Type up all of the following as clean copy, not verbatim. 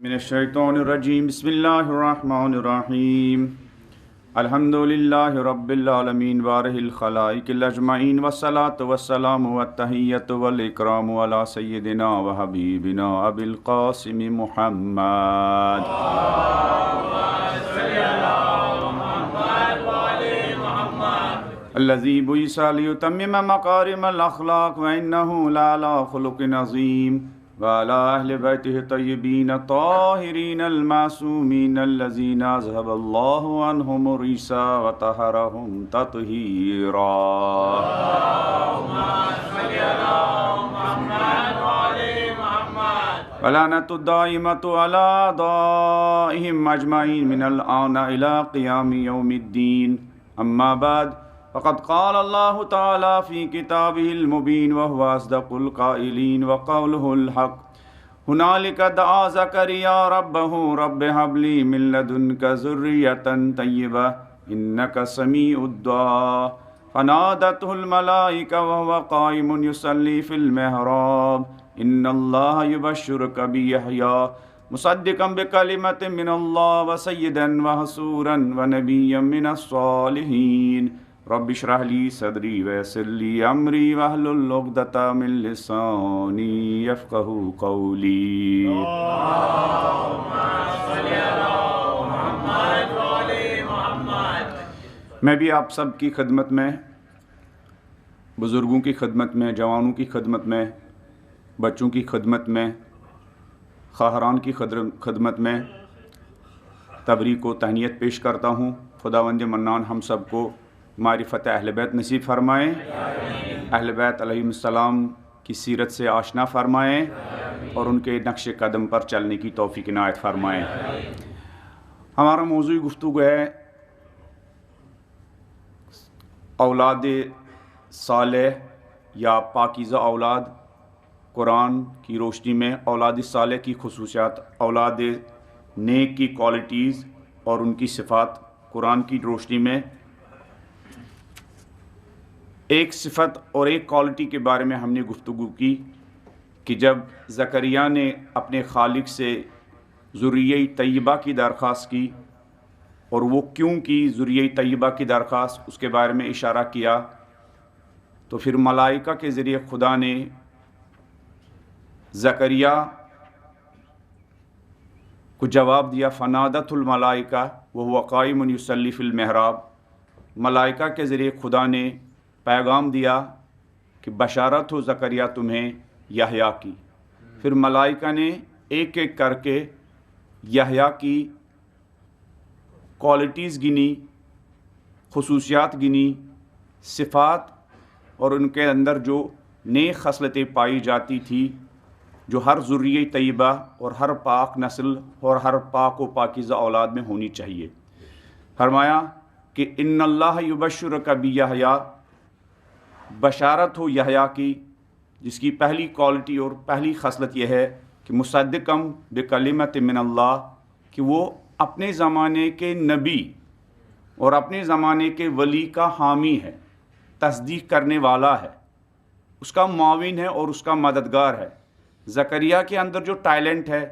من الشیطان الرجیم بسم اللہ الرحمن الرحیم الحمد للہ رب العالمین بارہ الخلائق الاجمعین والصلاة والسلام والتحیۃ والاکرام علی سیدنا وحبیبنا ابی القاسم محمد الذی بعث لیتمم مکارم الاخلاق وانہ لعلی خلق عظیم وعلى أهل بيته الطيبين الطاهرين المعصومين الذين أذهب الله عنهم الرجس وطهرهم تطهيرا اللهم صل على محمد وعلى محمد ولعنة الدائمة على أعدائهم أجمعين من الآن إلى قيام يوم الدين أما بعد فقد قال الله تعالى في كتابه المبين وهو أصدق القائلين وقوله الحق هنالك دعا زكريا ربه رب هب لي من لدنك ذرية طيبة إنك سميع الدعاء فنادته الملائكة وهو قائم يصلي في المحراب إن الله يبشرك بيحيى مصدقا بكلمة من الله وسيدا وحصورا ونبيا من الصالحين رب اشرح لي صدري ويسر لي امري واحلل عقدة من لساني يفقهوا قولي اللهم صل على محمد وعلى محمد۔ میں بھی آپ سب کی خدمت میں، بزرگوں کی خدمت میں، جوانوں کی خدمت میں، بچوں کی خدمت میں، خواہران کی خدمت میں تبریک و تہنیت پیش کرتا ہوں۔ خداوند منان ہم سب کو معرفت اہل بیت نصیب فرمائیں، اہل بیت علیہ السلام کی سیرت سے آشنا فرمائیں اور ان کے نقش قدم پر چلنے کی توفیق عنایت فرمائیں۔ ہمارا موضوع گفتگو ہے اولاد صالح یا پاکیزہ اولاد۔ قرآن کی روشنی میں اولاد صالح کی خصوصیات، اولاد نیک کی کوالٹیز اور ان کی صفات قرآن کی روشنی میں ایک صفت اور ایک کوالٹی کے بارے میں ہم نے گفتگو کی کہ جب زکریا نے اپنے خالق سے ذریہ طیبہ کی درخواست کی، اور وہ کیوں کی ذریہ طیبہ کی درخواست، اس کے بارے میں اشارہ کیا، تو پھر ملائکہ کے ذریعے خدا نے زکریا کو جواب دیا۔ فنادت الملائکہ وہو قائم یصلی فی المحراب۔ ملائکہ کے ذریعے خدا نے پیغام دیا کہ بشارت ہو زکریا تمہیں یحییٰ کی۔ پھر ملائکہ نے ایک ایک کر کے یحییٰ کی کوالٹیز گنی، خصوصیات گنی، صفات، اور ان کے اندر جو نیک خصلتیں پائی جاتی تھی جو ہر ذریہ طیبہ اور ہر پاک نسل اور ہر پاک و پاکیزہ اولاد میں ہونی چاہیے۔ فرمایا کہ ان اللہ یبشرک بیحییٰ، بشارت ہو یحییٰ کی، جس کی پہلی کوالٹی اور پہلی خصلت یہ ہے کہ مصدقم بکلمت من اللہ، کہ وہ اپنے زمانے کے نبی اور اپنے زمانے کے ولی کا حامی ہے، تصدیق کرنے والا ہے، اس کا معاون ہے اور اس کا مددگار ہے۔ زکریا کے اندر جو ٹیلنٹ ہے،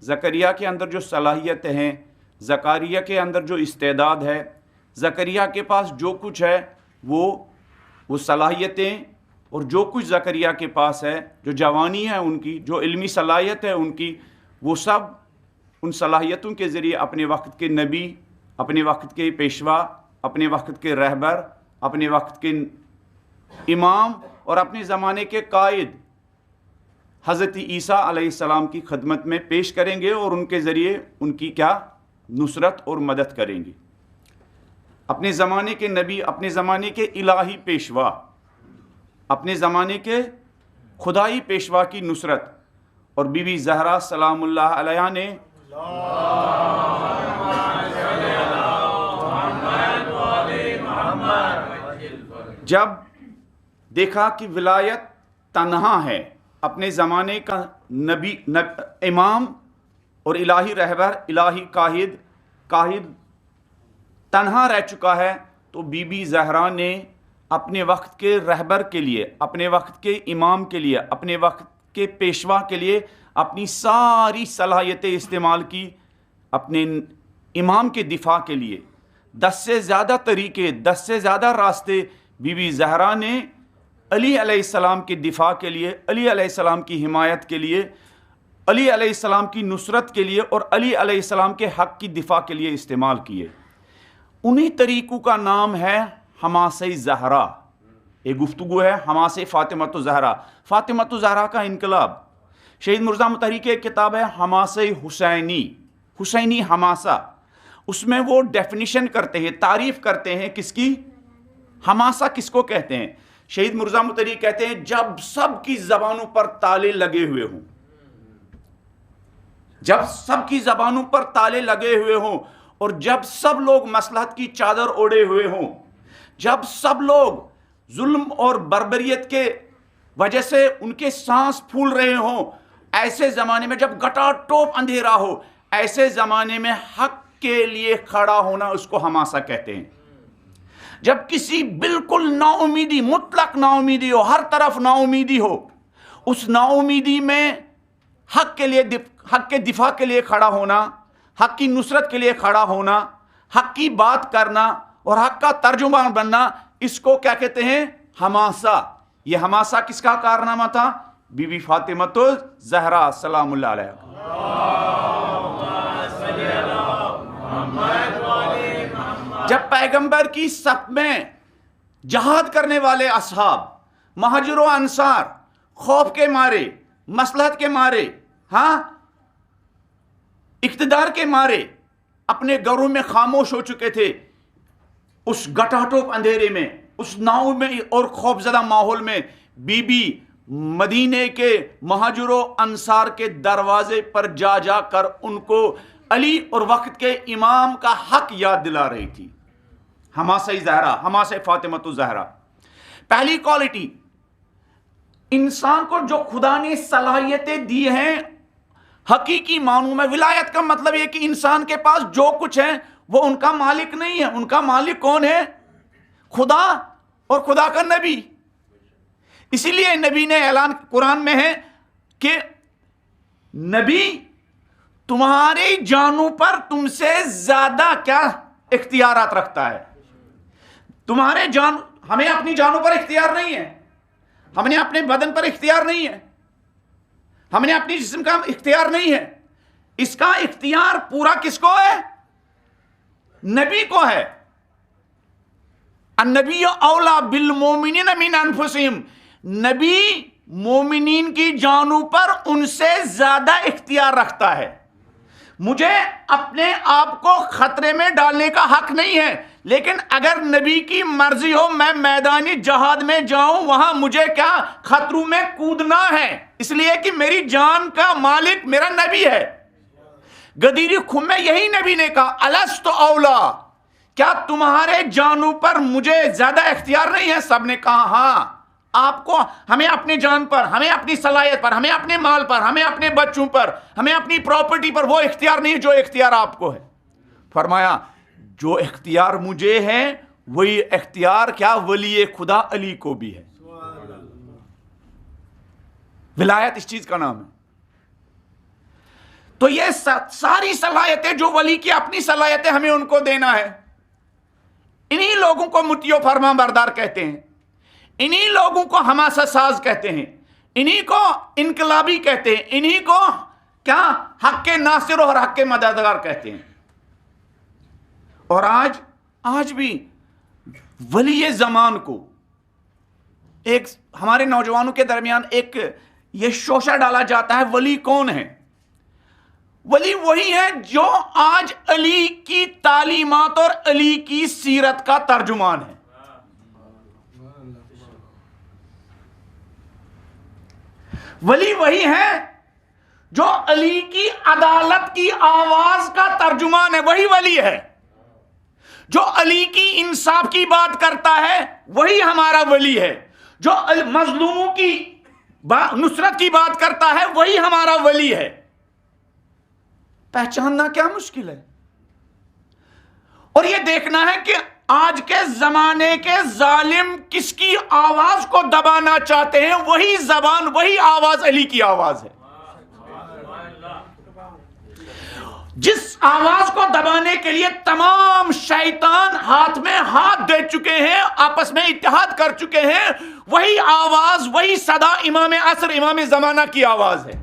زکریا کے اندر جو صلاحیتیں ہیں، زکریا کے اندر جو استعداد ہے، زکریا کے پاس جو کچھ ہے، وہ صلاحیتیں اور جو کچھ زکریا کے پاس ہے، جو جوانی ہے ان کی، جو علمی صلاحیت ہے ان کی، وہ سب ان صلاحیتوں کے ذریعے اپنے وقت کے نبی، اپنے وقت کے پیشوا، اپنے وقت کے رہبر، اپنے وقت کے امام اور اپنے زمانے کے قائد حضرت عیسیٰ علیہ السلام کی خدمت میں پیش کریں گے اور ان کے ذریعے ان کی کیا نصرت اور مدد کریں گے۔ اپنے زمانے کے نبی، اپنے زمانے کے الہی پیشوا، اپنے زمانے کے خدائی پیشوا کی نصرت۔ اور بی بی زہرا سلام اللہ علیہا نے جب دیکھا کہ ولایت تنہا ہے، اپنے زمانے کا نبی، امام اور الہی رہبر، الہی قائد تنہا رہ چکا ہے، تو بی بی زہرا نے اپنے وقت کے رہبر کے لیے، اپنے وقت کے امام کے لیے، اپنے وقت کے پیشوا کے لیے اپنی ساری صلاحیتیں استعمال کی اپنے امام کے دفاع کے لیے. 10 سے زیادہ طریقے، 10 سے زیادہ راستے بی بی زہرا نے علی علیہ السلام کے دفاع کے لیے، علی علیہ السلام کی حمایت کے لیے، علی علیہ السلام کی نصرت کے لیے اور علی علیہ السلام کے حق کی دفاع کے لیے استعمال کیے. انہی طریقوں کا نام ہے حماسہ زہرا. ایک گفتگو ہے حماسہ فاطمۃ الزہرا، فاطمۃ الزہرا کا انقلاب. شہید مرزا مطہری کی ایک کتاب ہے حماسہ حسینی، حسینی حماسہ. اس میں وہ ڈیفینیشن کرتے ہیں، تعریف کرتے ہیں کس کی، حماسہ کس کو کہتے ہیں. شہید مرزا مطہری کہتے ہیں جب سب کی زبانوں پر تالے لگے ہوئے ہوں، جب سب کی زبانوں پر تالے لگے ہوئے ہوں، اور جب سب لوگ مصلحت کی چادر اوڑے ہوئے ہوں، جب سب لوگ ظلم اور بربریت کے وجہ سے ان کے سانس پھول رہے ہوں، ایسے زمانے میں جب گٹا ٹوپ اندھیرا ہو، ایسے زمانے میں حق کے لیے کھڑا ہونا اس کو حماسہ کہتے ہیں. جب کسی بالکل نا امیدی، مطلق نا امیدی ہو، ہر طرف نا امیدی ہو، اس نا امیدی میں حق کے لیے، حق کے دفاع کے لیے کھڑا ہونا، حق کی نصرت کے لیے کھڑا ہونا، حق کی بات کرنا اور حق کا ترجمان بننا، اس کو کیا کہتے ہیں، حماسہ. یہ حماسہ کس کا کارنامہ تھا، بی بی فاطمۃ الزہرا سلام اللہ علیہ. جب پیغمبر کی صف میں جہاد کرنے والے اصحاب، مہاجر و انصار، خوف کے مارے، مصلحت کے مارے، اقتدار کے مارے اپنے گھروں میں خاموش ہو چکے تھے، اس گٹاٹوپ اندھیرے میں، اس ناؤ میں اور خوفزدہ ماحول میں بی بی مدینے کے مہاجر و انصار کے دروازے پر جا جا کر ان کو علی اور وقت کے امام کا حق یاد دلا رہی تھی. حماسہ زہرا، حماسہ فاطمۃ الزہرا. پہلی کوالٹی، انسان کو جو خدا نے صلاحیتیں دی ہیں حقیقی معنوں میں، ولایت کا مطلب یہ کہ انسان کے پاس جو کچھ ہے وہ ان کا مالک نہیں ہے. ان کا مالک کون ہے، خدا اور خدا کا نبی. اسی لیے نبی نے اعلان قرآن میں ہے کہ نبی تمہاری جانوں پر تم سے زیادہ کیا اختیارات رکھتا ہے. تمہارے جان، ہمیں اپنی جانوں پر اختیار نہیں ہے، ہم نے اپنے بدن پر اختیار نہیں ہے، ہم نے اپنی جسم کا اختیار نہیں ہے. اس کا اختیار پورا کس کو ہے، نبی کو ہے. النبی اولا بالمومنین من انفسہم، نبی مومنین کی جانوں پر ان سے زیادہ اختیار رکھتا ہے. مجھے اپنے آپ کو خطرے میں ڈالنے کا حق نہیں ہے، لیکن اگر نبی کی مرضی ہو میں میدانی جہاد میں جاؤں، وہاں مجھے کیا خطروں میں کودنا ہے، اس لیے کہ میری جان کا مالک میرا نبی ہے. غدیر خم میں یہی نبی نے کہا الست اولا، کیا تمہارے جانوں پر مجھے زیادہ اختیار نہیں ہے؟ سب نے کہا ہاں. آپ کو، ہمیں اپنی جان پر، ہمیں اپنی صلاحیت پر، ہمیں اپنے مال پر، ہمیں اپنے بچوں پر، ہمیں اپنی پراپرٹی پر وہ اختیار نہیں جو اختیار آپ کو ہے. فرمایا جو اختیار مجھے ہے وہی اختیار کیا ولی خدا علی کو بھی ہے. ولایت اس چیز کا نام ہے. تو یہ ساری صلاحیتیں جو ولی کی اپنی صلاحیتیں ہمیں ان کو دینا ہے. انہی لوگوں کو مطیع و فرما بردار کہتے ہیں، انہی لوگوں کو حماسہ ساز کہتے ہیں، انہی کو انقلابی کہتے ہیں، انہی کو کیا حق کے ناصر اور حق کے مددگار کہتے ہیں. اور آج بھی ولی زمان کو ایک ہمارے نوجوانوں کے درمیان ایک یہ شوشہ ڈالا جاتا ہے، ولی کون ہے؟ ولی وہی ہے جو آج علی کی تعلیمات اور علی کی سیرت کا ترجمان ہے. ولی وہی ہے جو علی کی عدالت کی آواز کا ترجمان ہے، وہی ولی ہے. جو علی کی انصاف کی بات کرتا ہے وہی ہمارا ولی ہے. جو مظلوموں کی نصرت کی بات کرتا ہے وہی ہمارا ولی ہے. پہچاننا کیا مشکل ہے، اور یہ دیکھنا ہے کہ آج کے زمانے کے ظالم کس کی آواز کو دبانا چاہتے ہیں، وہی زبان، وہی آواز علی کی آواز ہے. جس آواز کو دبانے کے لیے تمام شیطان ہاتھ میں ہاتھ دے چکے ہیں، آپس میں اتحاد کر چکے ہیں، وہی آواز، وہی صدا امام عصر، امام زمانہ کی آواز ہے.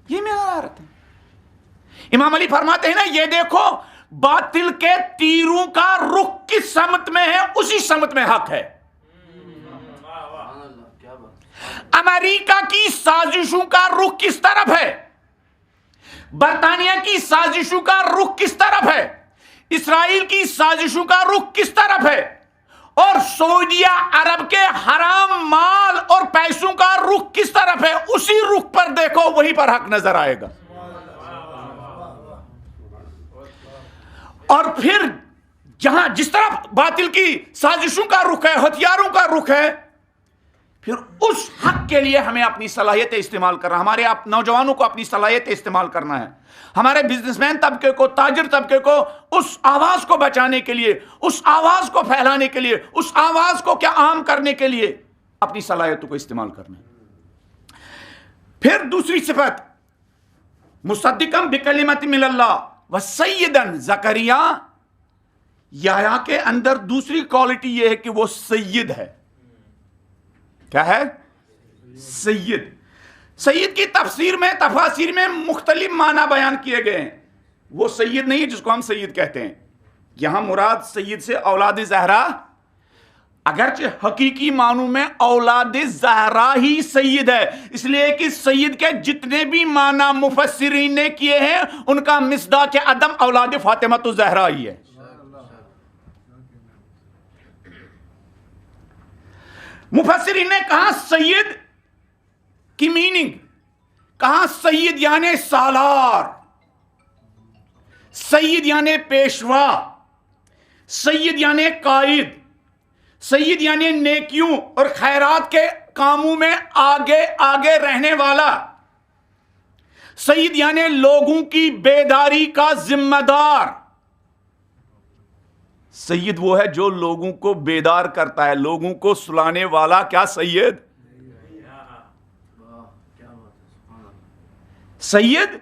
یہ معیارات ہے. امام علی فرماتے ہیں نا، یہ دیکھو باطل کے تیروں کا رخ کس سمت میں ہے، اسی سمت میں حق ہے. امریکہ کی سازشوں کا رخ کس طرف ہے، برطانیہ کی سازشوں کا رخ کس طرف ہے، اسرائیل کی سازشوں کا رخ کس طرف ہے، اور سعودیہ عرب کے حرام مال اور پیسوں کا رخ کس طرف ہے، اسی رخ پر دیکھو، وہیں پر حق نظر آئے گا. اور پھر جہاں جس طرف باطل کی سازشوں کا رخ ہے، ہتھیاروں کا رخ ہے، پھر اس حق کے لیے ہمیں اپنی صلاحیتیں استعمال کرنا، ہمارے نوجوانوں کو اپنی صلاحیتیں استعمال کرنا ہے، ہمارے بزنس مین طبقے کو، تاجر طبقے کو اس آواز کو بچانے کے لیے، اس آواز کو پھیلانے کے لیے، اس آواز کو کیا عام کرنے کے لیے اپنی صلاحیتوں کو استعمال کرنا ہے. پھر دوسری صفت، مصدقاً بکلمۃ من اللہ وسیداً زکریا. یحییٰ کے اندر دوسری کوالٹی یہ ہے کہ وہ سید ہے. کیا ہے؟ سید. سید کی تفسیر میں، تفاسیر میں مختلف معنی بیان کیے گئے ہیں. وہ سید نہیں ہے جس کو ہم سید کہتے ہیں. یہاں مراد سید سے اولاد زہرا، اگرچہ حقیقی معنوں میں اولاد زہرا ہی سید ہے، اس لیے کہ سید کے جتنے بھی معنی مفسرین نے کیے ہیں ان کا مصداق عدم اولاد فاطمہ الزہرا ہی ہے. مفسرین نے کہا سید کی میننگ، کہا سید یعنی سالار، سید یعنی پیشوا، سید یعنی قائد، سید یعنی نیکیوں اور خیرات کے کاموں میں آگے آگے رہنے والا، سید یعنی لوگوں کی بیداری کا ذمہ دار. سید وہ ہے جو لوگوں کو بیدار کرتا ہے، لوگوں کو سلانے والا. کیا سید؟ سید.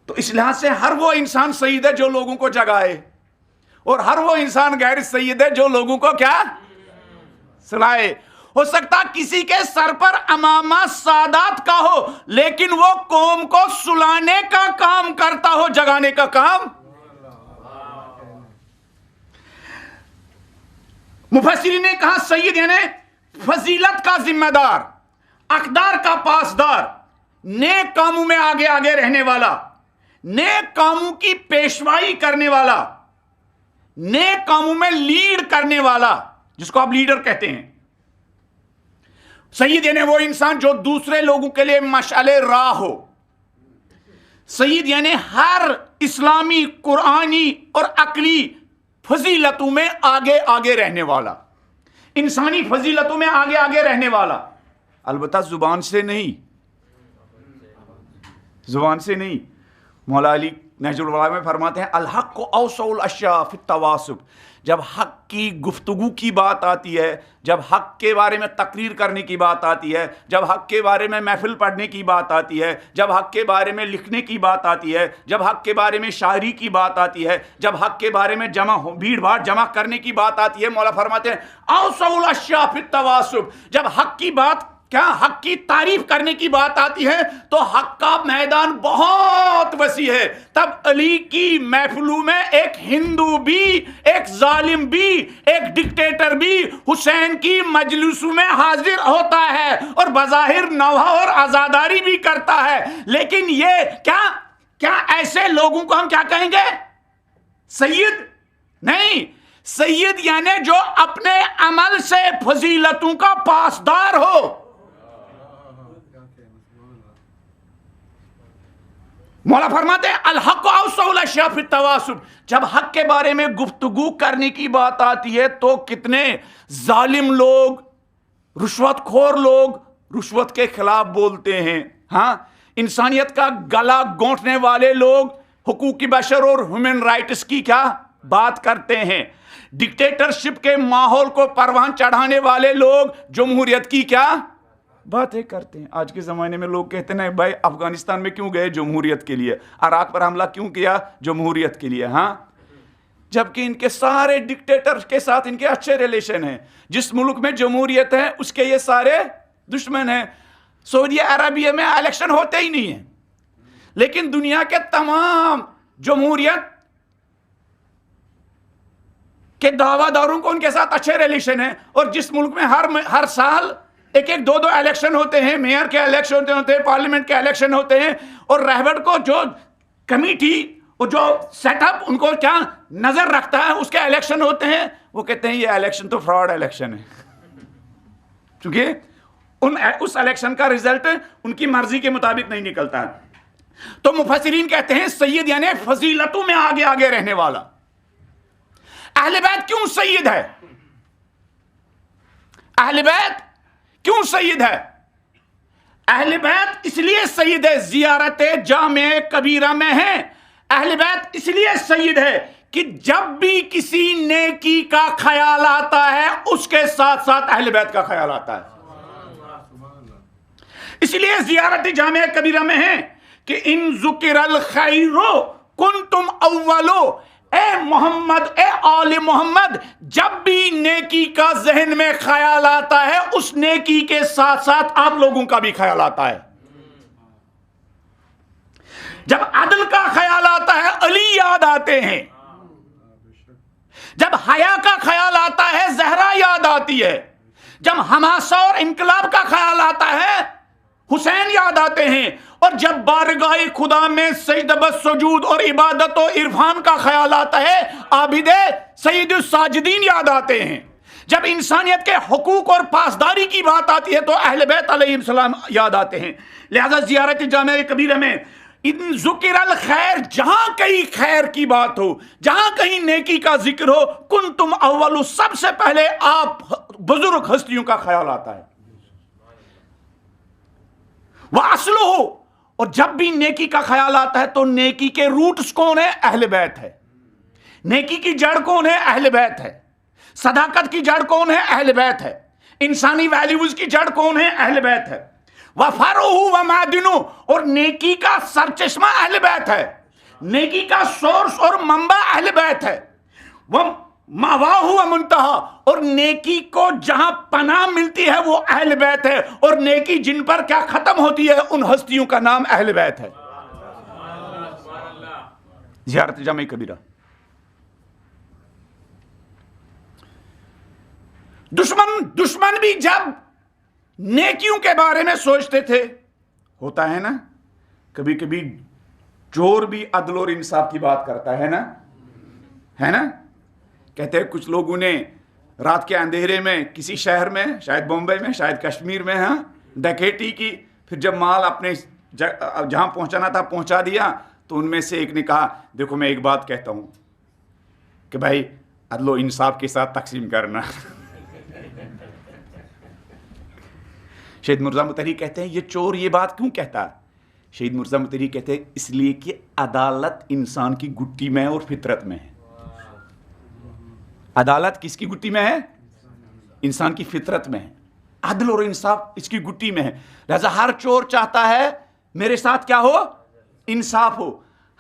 تو اس لحاظ سے ہر وہ انسان سید ہے جو لوگوں کو جگائے، اور ہر وہ انسان غیر سید ہے جو لوگوں کو کیا سلائے. ہو سکتا کسی کے سر پر امامہ سادات کا ہو، لیکن وہ قوم کو سلانے کا کام کرتا ہو، جگانے کا کام. مفسرین نے کہا سید یعنی فضیلت کا ذمہ دار، اقدار کا پاسدار، نیک کاموں میں آگے آگے رہنے والا، نیک کاموں کی پیشوائی کرنے والا، نیک کاموں میں لیڈ کرنے والا، جس کو آپ لیڈر کہتے ہیں. سید یعنی وہ انسان جو دوسرے لوگوں کے لیے مشعل راہ ہو. سید یعنی ہر اسلامی، قرآنی اور عقلی فضیلتوں میں آگے آگے رہنے والا، انسانی فضیلتوں میں آگے آگے رہنے والا. البتہ زبان سے نہیں، زبان سے نہیں. مولا علی نہج البلاغہ میں فرماتے ہیں الحق اوسع الاشیاء فی التواصب. جب حق کی گفتگو کی بات آتی ہے، جب حق کے بارے میں تقریر کرنے کی بات آتی ہے، جب حق کے بارے میں محفل پڑھنے کی بات آتی ہے، جب حق کے بارے میں لکھنے کی بات آتی ہے، جب حق کے بارے میں شاعری کی بات آتی ہے، جب حق کے بارے میں بھیڑ بھاڑ جمع کرنے کی بات آتی ہے، مولا فرماتے ہیں اوسع الاشیاء فی التواصب. جب حق کی بات، کیا حق کی تعریف کرنے کی بات آتی ہے تو حق کا میدان بہت وسیع ہے. تب علی کی محفلوں میں ایک ہندو بھی، ایک ظالم بھی، ایک ڈکٹیٹر بھی حسین کی مجلسوں میں حاضر ہوتا ہے اور بظاہر نوحہ اور عزاداری بھی کرتا ہے. لیکن یہ کیا ایسے لوگوں کو ہم کیا کہیں گے؟ سید نہیں. سید یعنی جو اپنے عمل سے فضیلتوں کا پاسدار ہو. مولا فرماتے ہیں الحق اوسع الاشیاء فی التواصب. جب حق کے بارے میں گفتگو کرنے کی بات آتی ہے تو کتنے ظالم لوگ، رشوت خور لوگ رشوت کے خلاف بولتے ہیں. ہاں، انسانیت کا گلا گھونٹنے والے لوگ حقوق بشر اور ہیومن رائٹس کی کیا بات کرتے ہیں. ڈکٹیٹرشپ کے ماحول کو پروان چڑھانے والے لوگ جمہوریت کی کیا باتیں کرتے ہیں. آج کے زمانے میں لوگ کہتے ہیں بھائی افغانستان میں کیوں گئے؟ جمہوریت کے لیے. عراق پر حملہ کیوں کیا؟ جمہوریت کے لیے. ہاں، جبکہ ان کے سارے ڈکٹیٹر کے ساتھ ان کے اچھے ریلیشن ہیں. جس ملک میں جمہوریت ہے اس کے یہ سارے دشمن ہیں. سعودی عربیہ میں الیکشن ہوتے ہی نہیں ہیں، لیکن دنیا کے تمام جمہوریت کے دعویٰ داروں کو ان کے ساتھ اچھے ریلیشن ہیں. اور جس ملک میں ہر سال ایک دو الیکشن ہوتے ہیں، میئر کے الیکشن ہوتے ہیں، پارلیمنٹ کے الیکشن ہوتے ہیں، اور رہبر کو جو کمیٹی اور جو سیٹ اپ ان کو کیا نظر رکھتا ہے اس کے الیکشن ہوتے ہیں، وہ کہتے ہیں یہ الیکشن تو فراڈ الیکشن ہے، کیونکہ اس الیکشن کا رزلٹ ان کی مرضی کے مطابق نہیں نکلتا ہے. تو مفسرین کہتے ہیں سید یعنی فضیلتوں میں آگے رہنے والا. اہل بیت کیوں سید ہے؟ اہل بیت کیوں سید ہے؟ اہل بیت اس لیے سید ہے، زیارت جامع کبیرہ میں ہے. اہل بیت اس لیے سید ہے کہ جب بھی کسی نیکی کا خیال آتا ہے اس کے ساتھ ساتھ اہل بیت کا خیال آتا ہے. اس لیے زیارت جامع کبیرہ میں ہے کہ ان ذکر الخیر کنتم اولو، اے محمد، اے آل محمد، جب بھی نیکی کا ذہن میں خیال آتا ہے اس نیکی کے ساتھ ساتھ آپ لوگوں کا بھی خیال آتا ہے. جب عدل کا خیال آتا ہے علی یاد آتے ہیں. جب حیا کا خیال آتا ہے زہرا یاد آتی ہے. جب حماسہ اور انقلاب کا خیال آتا ہے حسین یاد آتے ہیں. اور جب بارگاہ خدا میں سجدہ سجود اور عبادت و عرفان کا خیال آتا ہے عابد سید الساجدین یاد آتے ہیں. جب انسانیت کے حقوق اور پاسداری کی بات آتی ہے تو اہل بیت علیہ السلام یاد آتے ہیں. لہذا زیارت جامع کبیرہ میں ان ذکر الخیر، جہاں کہیں خیر کی بات ہو، جہاں کہیں نیکی کا ذکر ہو، کنتم اول، سب سے پہلے آپ بزرگ ہستیوں کا خیال آتا ہے. وَأَصْلُهُ، اور جب بھی نیکی کا خیال آتا ہے تو نیکی کے روٹس کون ہے؟ اہل بیت ہے. نیکی کی جڑ کون ہے؟ اہل بیت ہے. صداقت کی جڑ کون ہے؟ اہل بیت ہے. انسانی ویلیوز کی جڑ کون ہے؟ اہل بیت ہے. وَفَرُهُ وَمَعْدِنُهُ، اور نیکی کا سرچشمہ اہل بیت ہے. نیکی کا سورس اور منبع اہل بیت ہے. مَوَاهُ وَمُنْتَهَا، اور نیکی کو جہاں پناہ ملتی ہے وہ اہل بیت ہے. اور نیکی جن پر کیا ختم ہوتی ہے ان ہستیوں کا نام اہل بیت ہے. زیارت جامع کبیرہ. دشمن بھی جب نیکیوں کے بارے میں سوچتے تھے، ہوتا ہے نا کبھی کبھی چور بھی عدل اور انصاف کی بات کرتا ہے نا، ہے نا. کہتے ہیں کچھ لوگوں نے رات کے اندھیرے میں کسی شہر میں، شاید بمبئی میں، شاید کشمیر میں، ہاں، ڈکیتی کی. پھر جب مال اپنے جہاں پہنچانا تھا پہنچا دیا تو ان میں سے ایک نے کہا دیکھو میں ایک بات کہتا ہوں کہ بھائی عدل و انصاف کے ساتھ تقسیم کرنا. شہید مرزا مطہری کہتے ہیں یہ چور یہ بات کیوں کہتا؟ شہید مرزا مطہری کہتے ہیں اس لیے کہ عدالت انسان کی گٹی میں ہے اور فطرت میں ہے. عدالت کس کی گٹی میں ہے؟ انسان کی فطرت میں ہے. عدل اور انصاف اس کی گٹی میں ہے. لہذا ہر چور چاہتا ہے میرے ساتھ کیا ہو؟ انصاف ہو.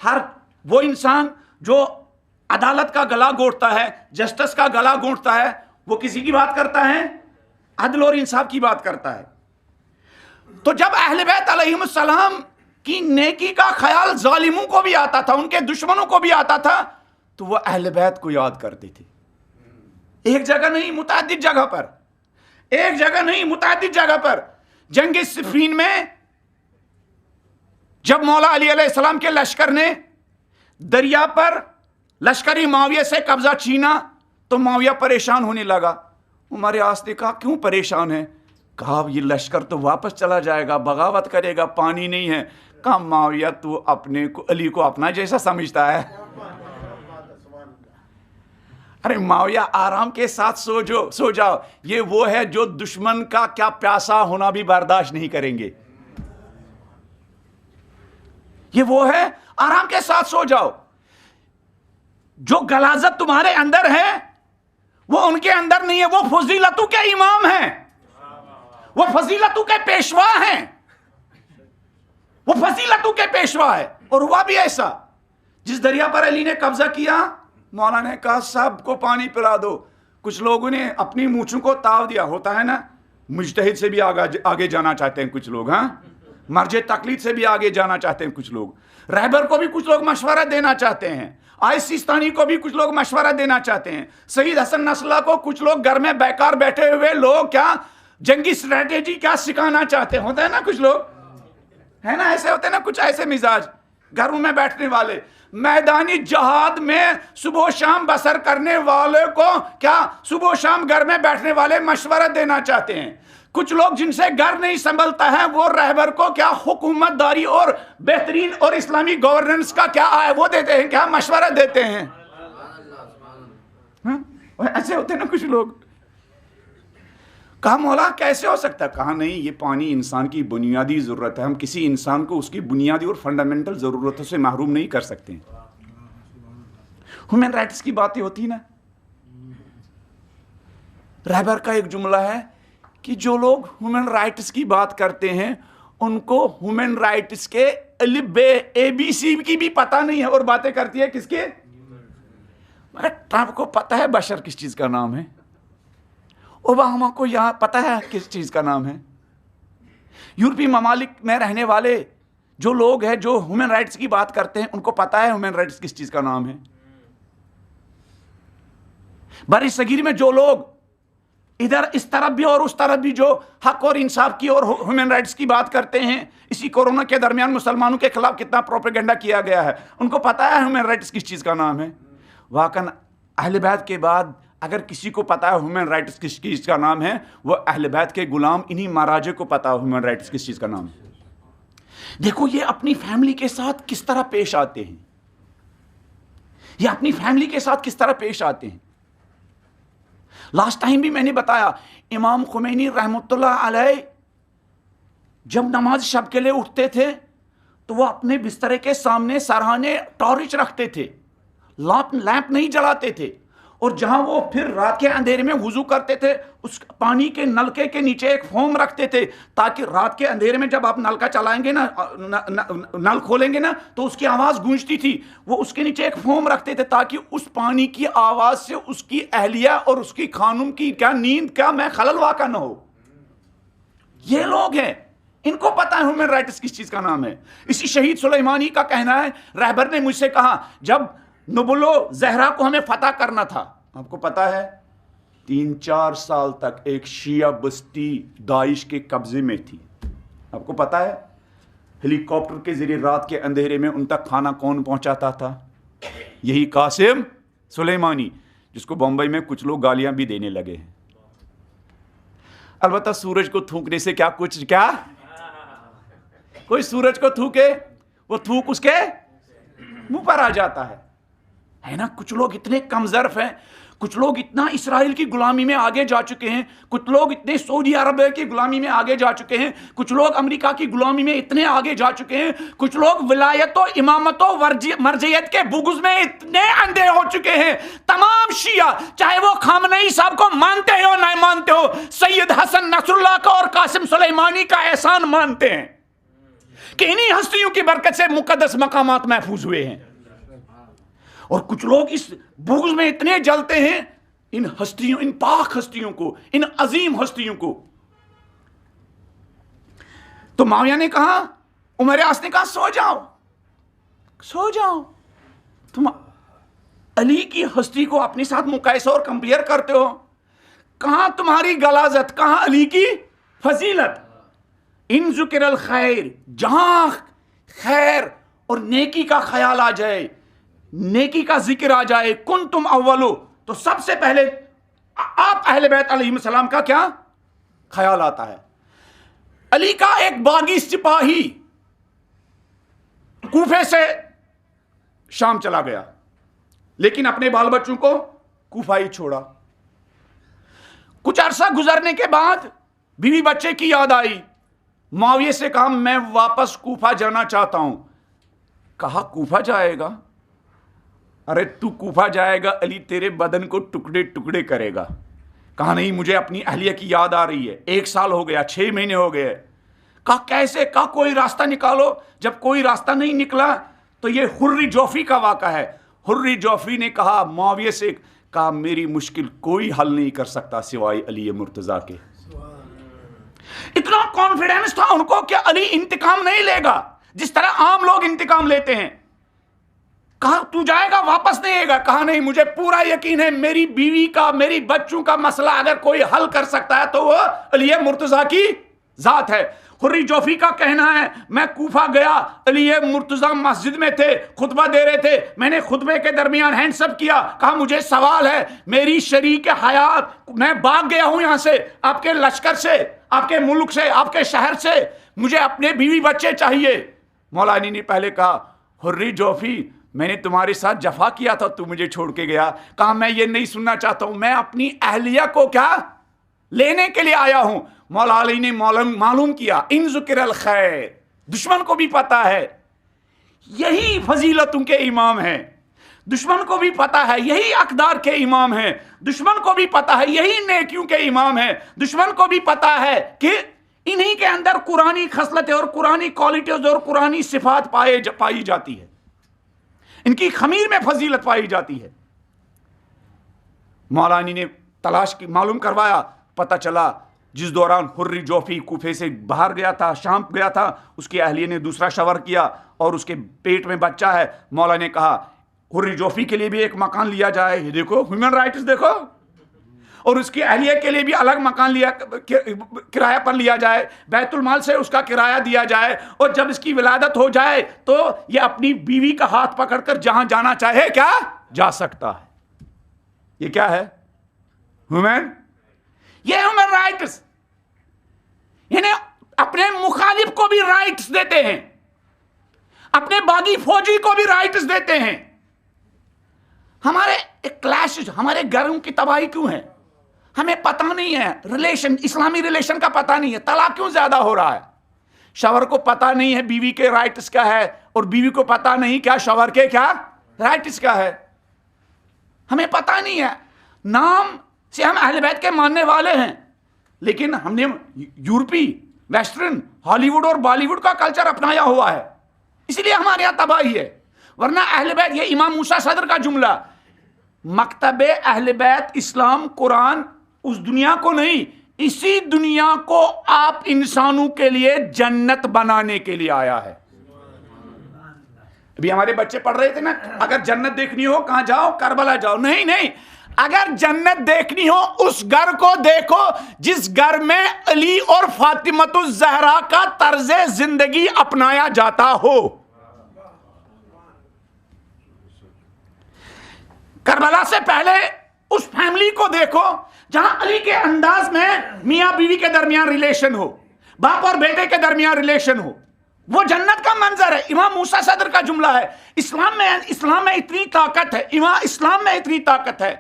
ہر وہ انسان جو عدالت کا گلا گھونٹتا ہے، جسٹس کا گلا گھونٹتا ہے، وہ کسی کی بات کرتا ہے؟ عدل اور انصاف کی بات کرتا ہے. تو جب اہل بیت علیہم السلام کی نیکی کا خیال ظالموں کو بھی آتا تھا، ان کے دشمنوں کو بھی آتا تھا، تو وہ اہل بیت کو یاد کرتے تھے. ایک جگہ نہیں، متعدد جگہ پر. ایک جگہ نہیں، متعدد جگہ پر. جنگ صفین میں جب مولا علی علیہ السلام کے لشکر نے دریا پر لشکری معاویہ سے قبضہ چھینا تو معاویہ پریشان ہونے لگا. عمر آس نے کہا کیوں پریشان ہے؟ کہا یہ لشکر تو واپس چلا جائے گا، بغاوت کرے گا، پانی نہیں ہے. کہا معاویہ تو اپنے کو علی کو اپنا جیسا سمجھتا ہے. ارے معاویہ آرام کے ساتھ سو جاؤ. یہ وہ ہے جو دشمن کا کیا پیاسا ہونا بھی برداشت نہیں کریں گے. یہ وہ ہے آرام کے ساتھ سو جاؤ. جو غلاظت تمہارے اندر ہے وہ ان کے اندر نہیں ہے. وہ فضیلتوں کے امام ہیں. وہ فضیلتوں کے پیشوا ہیں، وہ فضیلتوں کے پیشوا ہے۔ اور ہوا بھی ایسا، جس دریا پر علی نے قبضہ کیا، مولانا نے کہا سب کو پانی پلا دو۔ کچھ لوگوں نے اپنی مونچھوں کو تاو دیا، ہوتا ہے نا، مجتہد سے بھی آگے جانا چاہتے ہیں کچھ لوگ، ہاں، مرجع تقلید سے بھی آگے جانا چاہتے ہیں کچھ لوگ، رہبر کو بھی کچھ لوگ مشورہ دینا چاہتے ہیں، آئس سیستانی کو بھی کچھ لوگ مشورہ دینا چاہتے ہیں، سید حسن نصراللہ کو کچھ لوگ گھر میں بیکار بیٹھے ہوئے لوگ کیا جنگی اسٹریٹجی کیا سکھانا چاہتے ہیں، ہوتا ہے نا کچھ لوگ، ہے نا، ایسے ہوتے ہیں نا کچھ ایسے مزاج گھروں میں بیٹھنے والے، میدانی جہاد میں صبح و شام بسر کرنے والے کو کیا صبح و شام گھر میں بیٹھنے والے مشورہ دینا چاہتے ہیں۔ کچھ لوگ جن سے گھر نہیں سنبھلتا ہے وہ رہبر کو کیا حکومت داری اور بہترین اور اسلامی گورننس کا کیا آئے وہ دیتے ہیں، کیا مشورہ دیتے ہیں، ایسے ہوتے ہیں نا کچھ لوگ۔ کہا مولا کیسے ہو سکتا ہے؟ کہا نہیں، یہ پانی انسان کی بنیادی ضرورت ہے، ہم کسی انسان کو اس کی بنیادی اور فنڈامنٹل ضرورتوں سے محروم نہیں کر سکتے ہیں۔ ہیومن رائٹس کی باتیں ہوتی نا، رہبر کا ایک جملہ ہے کہ جو لوگ ہیومن رائٹس کی بات کرتے ہیں ان کو ہیومن رائٹس کے الف بے اے بی سی کی بھی پتہ نہیں ہے، اور باتیں کرتی ہے کس کے؟ مگر ٹرمپ کو پتہ ہے بشر کس چیز کا نام ہے، اوباما کو یہاں پتہ ہے کس چیز کا نام ہے، یورپی ممالک میں رہنے والے جو لوگ ہیں جو ہیومن رائٹس کی بات کرتے ہیں ان کو پتہ ہے ہیومن رائٹس کس چیز کا نام ہے۔ بر صغیر میں جو لوگ ادھر اس طرف بھی اور اس طرف بھی جو حق اور انصاف کی اور ہیومن رائٹس کی بات کرتے ہیں، اسی کورونا کے درمیان مسلمانوں کے خلاف کتنا پروپیگنڈا کیا گیا ہے، ان کو پتہ ہے ہیومن رائٹس کس چیز کا نام ہے۔ واقعاً اہل بیت کے بعد اگر کسی کو پتہ ہے ہیومن رائٹس کس چیز کا نام ہے، وہ اہل بیت کے غلام انہی مہاراجے کو پتہ ہے ہیومن رائٹس کس چیز کا نام ہے۔ دیکھو یہ اپنی فیملی کے ساتھ کس طرح پیش آتے ہیں، یہ اپنی فیملی کے ساتھ کس طرح پیش آتے ہیں۔ لاسٹ ٹائم بھی میں نے بتایا امام خمینی رحمۃ اللہ علیہ جب نماز شب کے لیے اٹھتے تھے تو وہ اپنے بسترے کے سامنے سرہانے ٹارچ رکھتے تھے، لیمپ نہیں جلاتے تھے، اور جہاں وہ پھر رات کے اندھیرے میں وضو کرتے تھے اس پانی کے نلکے کے نیچے ایک فوم رکھتے تھے تاکہ رات کے اندھیرے میں جب آپ نلکا چلائیں گے نا، نل کھولیں گے نا تو اس کی آواز گونجتی تھی، وہ اس کے نیچے ایک فوم رکھتے تھے تاکہ اس پانی کی آواز سے اس کی اہلیہ اور اس کی خانم کی کیا نیند کیا میں خلل واقع نہ ہو۔ یہ لوگ ہیں، ان کو پتہ ہے ہیومن رائٹس کس چیز کا نام ہے۔ اسی شہید سلیمانی کا کہنا ہے، رہبر نے مجھ سے کہا جب نبل و زہرا کو ہمیں فتح کرنا تھا، آپ کو پتا ہے 3-4 سال تک ایک شیعہ بستی داعش کے قبضے میں تھی، آپ کو پتا ہے ہیلی کاپٹر کے ذریعے رات کے اندھیرے میں ان تک کھانا کون پہنچاتا تھا؟ یہی قاسم سلیمانی، جس کو بمبئی میں کچھ لوگ گالیاں بھی دینے لگے ہیں۔ البتہ سورج کو تھوکنے سے کیا کوئی سورج کو تھوکے وہ تھوک اس کے منہ پر آ جاتا ہے نا۔ کچھ لوگ اتنے کم ظرف ہیں، کچھ لوگ اتنا اسرائیل کی غلامی میں آگے جا چکے ہیں، کچھ لوگ اتنے سعودی عرب کی غلامی میں آگے جا چکے ہیں، کچھ لوگ امریکہ کی غلامی میں اتنے آگے جا چکے ہیں، کچھ لوگ ولایت و امامت و مرجعیت کے بغض میں اتنے اندھے ہو چکے ہیں۔ تمام شیعہ چاہے وہ خامنئی صاحب کو مانتے ہو نہ مانتے ہو، سید حسن نصراللہ کا اور قاسم سلیمانی کا احسان مانتے ہیں کہ انہی ہستیوں کی برکت سے مقدس مقامات محفوظ ہوئے ہیں، اور کچھ لوگ اس بغض میں اتنے جلتے ہیں ان ہستیوں، ان پاک ہستیوں کو، ان عظیم ہستیوں کو۔ تو معاویہ نے کہا، عمر عاص نے کہا سو جاؤ، تم علی کی ہستی کو اپنے ساتھ مقایسہ اور کمپیئر کرتے ہو، کہاں تمہاری غلاظت، کہاں علی کی فضیلت۔ ان ذکر الخیر، جہاں خیر اور نیکی کا خیال آ جائے، نیکی کا ذکر آ جائے، کن تم اولو، تو سب سے پہلے آپ اہل بیت علیہ السلام کا کیا خیال آتا ہے۔ علی کا ایک باغی سپاہی کوفے سے شام چلا گیا لیکن اپنے بال بچوں کو کوفہ ہی چھوڑا۔ کچھ عرصہ گزرنے کے بعد بیوی بچے کی یاد آئی، معاویہ سے کہا میں واپس کوفہ جانا چاہتا ہوں۔ کہا کوفہ جائے گا؟ ارے تو کوفہ جائے گا، علی تیرے بدن کو ٹکڑے ٹکڑے کرے گا، کہا نہیں مجھے اپنی اہلیہ کی یاد آ رہی ہے، 1 سال ہو گیا، 6 مہینے ہو گئے. کہا کیسے؟ کہا کوئی راستہ نکالو. جب کوئی راستہ نہیں نکلا تو یہ حری جوفی کا واقعہ ہے. حری جوفی نے کہا معاویہ سے، کہا میری مشکل کوئی حل نہیں کر سکتا سوائے علی مرتضیٰ کے. اتنا کانفیڈنس تھا ان کو کہ علی انتقام نہیں لے گا جس طرح عام لوگ انتقام لیتے ہیں. کہا تو جائے گا واپس نہیں آئے گا؟ کہا نہیں مجھے پورا یقین ہے میری بیوی کا میری بچوں کا مسئلہ اگر کوئی حل کر سکتا ہے تو وہ علی مرتضیٰ کی ذات ہے. حری جوفی کا کہنا ہے میں کوفہ گیا، علی مرتضیٰ مسجد میں تھے، خطبہ دے رہے تھے، میں نے خطبے کے درمیان ہینڈس اپ کیا، کہا مجھے سوال ہے، میری شریک حیات، میں بھاگ گیا ہوں یہاں سے، آپ کے لشکر سے، آپ کے ملک سے، آپ کے شہر سے، مجھے اپنے بیوی بچے چاہیے. مولا علی نے پہلے کہا حری جوفی میں نے تمہارے ساتھ جفا کیا تھا، تو مجھے چھوڑ کے گیا. کہا میں یہ نہیں سننا چاہتا ہوں، میں اپنی اہلیہ کو کیا لینے کے لیے آیا ہوں. مولا علی نے معلوم کیا ان ذکر الخیر، دشمن کو بھی پتا ہے یہی فضیلتوں کے امام ہیں، دشمن کو بھی پتا ہے یہی اقدار کے امام ہیں، دشمن کو بھی پتا ہے یہی نیکیوں کے امام ہیں، دشمن کو بھی پتا ہے کہ انہی کے اندر قرآنی خصلتیں اور قرآنی کوالٹیز اور قرآنی صفات پائی جاتی ہے، ان کی خمیر میں فضیلت پائی جاتی ہے. مولانا نے تلاش کی، معلوم کروایا، پتہ چلا جس دوران حری جوفی کوفے سے باہر گیا تھا، شام گیا تھا، اس کی اہلیہ نے دوسرا شوہر کیا اور اس کے پیٹ میں بچہ ہے. مولا نے کہا حری جوفی کے لیے بھی ایک مکان لیا جائے، یہ دیکھو ہیومن رائٹس دیکھو، اور اس کی اہلیہ کے لیے بھی الگ مکان کرایہ پر لیا جائے، بیت المال سے اس کا کرایہ دیا جائے، اور جب اس کی ولادت ہو جائے تو یہ اپنی بیوی کا ہاتھ پکڑ کر جہاں جانا چاہے کیا جا سکتا ہے. یہ کیا ہے؟ یہ ہیومن رائٹس، یعنی اپنے مخالف کو بھی رائٹس دیتے ہیں، اپنے باغی فوجی کو بھی رائٹس دیتے ہیں. ہمارے ایک کلیش، ہمارے گھروں کی تباہی کیوں ہے؟ ہمیں پتہ نہیں ہے ریلیشن، اسلامی ریلیشن کا پتہ نہیں ہے. طلاق کیوں زیادہ ہو رہا ہے؟ شوہر کو پتہ نہیں ہے بیوی کے رائٹس کیا ہے، اور بیوی کو پتہ نہیں کیا شوہر کے کیا رائٹس کیا ہے. ہمیں پتہ نہیں ہے. نام سے ہم اہل بیت کے ماننے والے ہیں، لیکن ہم نے یورپی، ویسٹرن، ہالی ووڈ اور بالی ووڈ کا کلچر اپنایا ہوا ہے، اس لیے ہمارے یہاں تباہی ہے. ورنہ اہل بیت، یہ امام موسیٰ صدر کا جملہ، مکتب اہل بیت اسلام قرآن اس دنیا کو نہیں، اسی دنیا کو آپ انسانوں کے لیے جنت بنانے کے لیے آیا ہے. ابھی ہمارے بچے پڑھ رہے تھے نا، اگر جنت دیکھنی ہو کہاں جاؤ؟ کربلا جاؤ. نہیں، اگر جنت دیکھنی ہو اس گھر کو دیکھو جس گھر میں علی اور فاطمۃ الزہرا کا طرز زندگی اپنایا جاتا ہو. کربلا سے پہلے اس فیملی کو دیکھو جہاں علی کے انداز میں میاں بیوی کے درمیان ریلیشن ہو، باپ اور بیٹے کے درمیان ریلیشن ہو. وہ جنت کا منظر ہے. امام موسیٰ صدر کا جملہ ہے. اسلام میں اتنی طاقت ہے، اسلام میں اتنی طاقت ہے،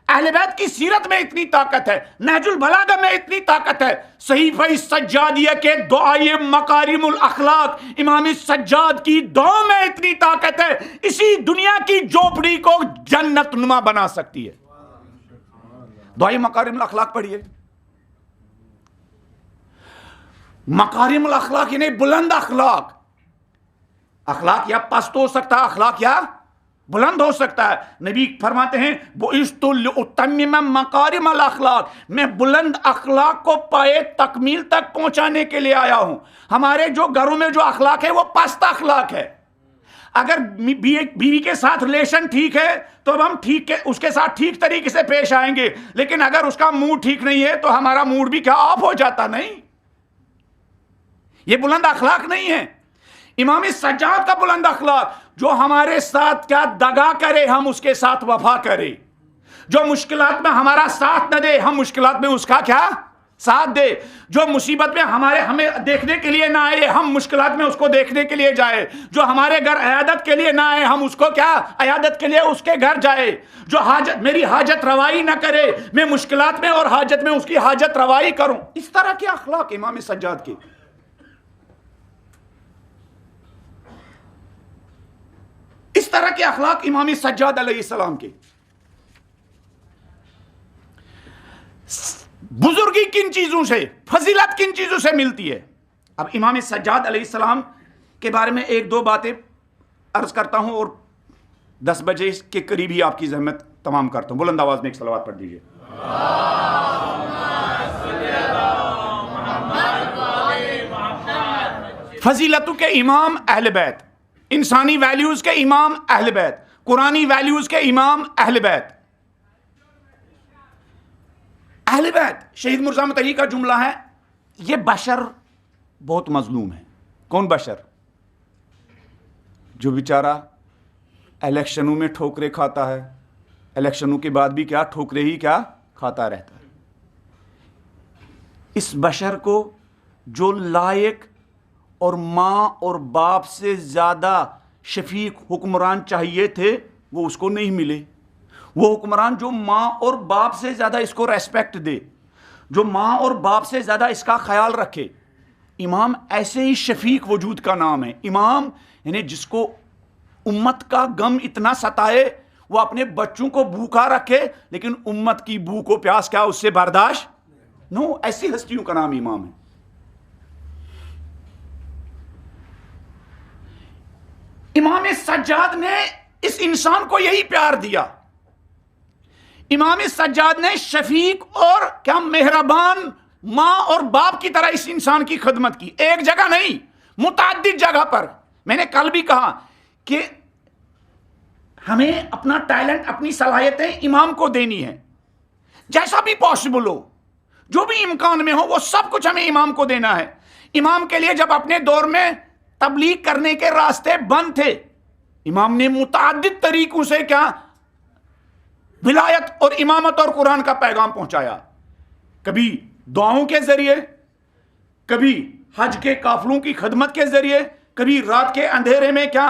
اہل بیت کی سیرت میں اتنی طاقت ہے، نہج البلاغہ میں اتنی طاقت ہے، صحیفہ سجادیہ کے دعائے مکارم الاخلاق امام سجاد کی دعا میں اتنی طاقت ہے، اسی دنیا کی جھوپڑی کو جنت نما بنا سکتی ہے. دعائے مکارم الاخلاق پڑھیے. مکارم الاخلاق یعنی بلند اخلاق. اخلاق یا پست ہو سکتا ہے، اخلاق یا بلند ہو سکتا ہے. نبی فرماتے ہیں بُعِثْتُ لِأُتَمِّمَ مَكَارِمَ الْأَخْلَاقِ، میں بلند اخلاق کو پائے تکمیل تک پہنچانے کے لیے آیا ہوں. ہمارے جو گھروں میں جو اخلاق ہے وہ پست اخلاق ہے. اگر بیوی کے ساتھ ریلیشن ٹھیک ہے تو اب ہم اس کے ساتھ ٹھیک طریقے سے پیش آئیں گے، لیکن اگر اس کا موڈ ٹھیک نہیں ہے تو ہمارا موڈ بھی کیا آف ہو جاتا. نہیں، یہ بلند اخلاق نہیں ہے. امام سجاد کا بلند اخلاق، جو ہمارے ساتھ کیا دغا کرے ہم اس کے ساتھ وفا کرے، جو مشکلات میں ہمارا ساتھ نہ دے ہم مشکلات میں اس کا کیا ساتھ دے، جو مصیبت میں ہمیں دیکھنے کے لیے نہ آئے ہم مشکلات میں اس کو دیکھنے کے لیے جائے، جو ہمارے گھر عیادت کے لیے نہ آئے ہم اس کو کیا عیادت کے لیے اس کے گھر جائے، جو میری حاجت روائی نہ کرے میں مشکلات میں اور حاجت میں اس کی حاجت روائی کروں. اس طرح کے اخلاق امام سجاد کے. اس طرح کے اخلاق امام سجاد علیہ السلام کے. کن چیزوں سے، فضیلت کن چیزوں سے ملتی ہے؟ اب امام سجاد علیہ السلام کے بارے میں ایک دو باتیں عرض کرتا ہوں اور 10 بجے کے قریب ہی آپ کی زحمت تمام کرتا ہوں. بلند آواز میں ایک صلوات پڑھ دیجیے. فضیلتوں کے امام اہل بیت، انسانی ویلیوز کے امام اہل بیت، قرآنی ویلیوز کے امام اہل بیت. اہل بیت، شہید مرزا مطہری کا جملہ ہے، یہ بشر بہت مظلوم ہے. کون بشر؟ جو بیچارہ الیکشنوں میں ٹھوکرے کھاتا ہے، الیکشنوں کے بعد بھی کیا ٹھوکرے ہی کیا کھاتا رہتا ہے. اس بشر کو جو لائق اور ماں اور باپ سے زیادہ شفیق حکمران چاہیے تھے وہ اس کو نہیں ملے. وہ حکمران جو ماں اور باپ سے زیادہ اس کو ریسپیکٹ دے، جو ماں اور باپ سے زیادہ اس کا خیال رکھے. امام ایسے ہی شفیق وجود کا نام ہے. امام یعنی جس کو امت کا غم اتنا ستائے وہ اپنے بچوں کو بھوکا رکھے لیکن امت کی بھوک و پیاس کیا اس سے برداشت نو. ایسی ہستیوں کا نام امام ہے. امام سجاد نے اس انسان کو یہی پیار دیا. امام سجاد نے شفیق اور کیا مہربان ماں اور باپ کی طرح اس انسان کی خدمت کی. ایک جگہ نہیں، متعدد جگہ پر. میں نے کل بھی کہا کہ ہمیں اپنا ٹیلنٹ، اپنی صلاحیتیں امام کو دینی ہے. جیسا بھی پاسبل ہو، جو بھی امکان میں ہو، وہ سب کچھ ہمیں امام کو دینا ہے. امام کے لیے جب اپنے دور میں تبلیغ کرنے کے راستے بند تھے، امام نے متعدد طریقوں سے کیا ولایت اور امامت اور قرآن کا پیغام پہنچایا. کبھی دعاؤں کے ذریعے، کبھی حج کے قافلوں کی خدمت کے ذریعے، کبھی رات کے اندھیرے میں کیا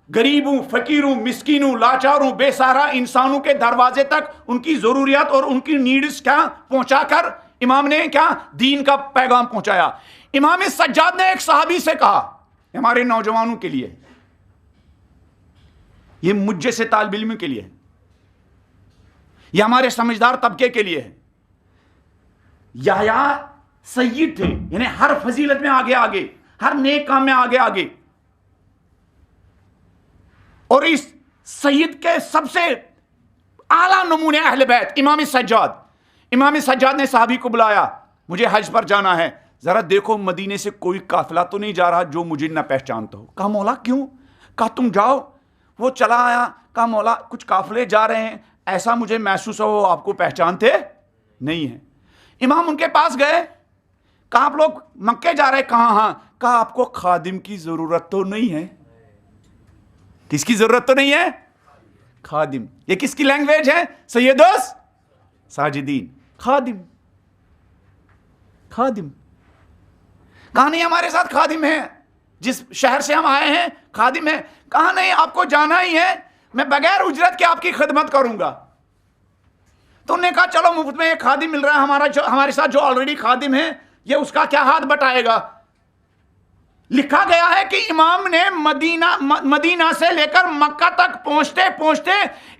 غریبوں، فقیروں، مسکینوں، لاچاروں، بے سہارا انسانوں کے دروازے تک ان کی ضروریات اور ان کی نیڈز کیا پہنچا کر امام نے کیا دین کا پیغام پہنچایا. امام سجاد نے ایک صحابی سے کہا، ہمارے نوجوانوں کے لیے، یہ مجھ جیسے طالب علم کے لیے، یہ ہمارے سمجھدار طبقے کے لیے ہے. یحییٰ سید تھے، یعنی ہر فضیلت میں آگے آگے، ہر نیک کام میں آگے آگے. اور اس سید کے سب سے اعلیٰ نمونے اہل بیت امام سجاد. امام سجاد نے صحابی کو بلایا، مجھے حج پر جانا ہے، ذرا دیکھو مدینے سے کوئی قافلہ تو نہیں جا رہا جو مجھے نہ پہچانتا ہو. کہا مولا کیوں؟ کہا تم جاؤ. وہ چلا آیا، کہا مولا کچھ قافلے جا رہے ہیں، ایسا مجھے محسوس ہو آپ کو پہچانتے نہیں ہیں. امام ان کے پاس گئے، کہا آپ لوگ مکے جا رہے؟ کہاں؟ ہاں. کہا آپ کو خادم کی ضرورت تو نہیں ہے؟ کس کی ضرورت تو نہیں ہے؟ خادم. یہ کس کی لینگویج ہے؟ سید ساجدین. خادم. خادم کہا نہیں ہمارے ساتھ خادم ہے، جس شہر سے ہم آئے ہیں خادم ہے. کہا نہیں آپ کو جانا ہی ہے، میں بغیر اجرت کے آپ کی خدمت کروں گا. تو انہوں نے کہا چلو مفت میں ایک خادم مل رہا ہے، ہمارے ساتھ جو آلریڈی خادم ہے یہ اس کا کیا ہاتھ بٹائے گا. لکھا گیا ہے کہ امام نے مدینہ سے لے کر مکہ تک پہنچتے پہنچتے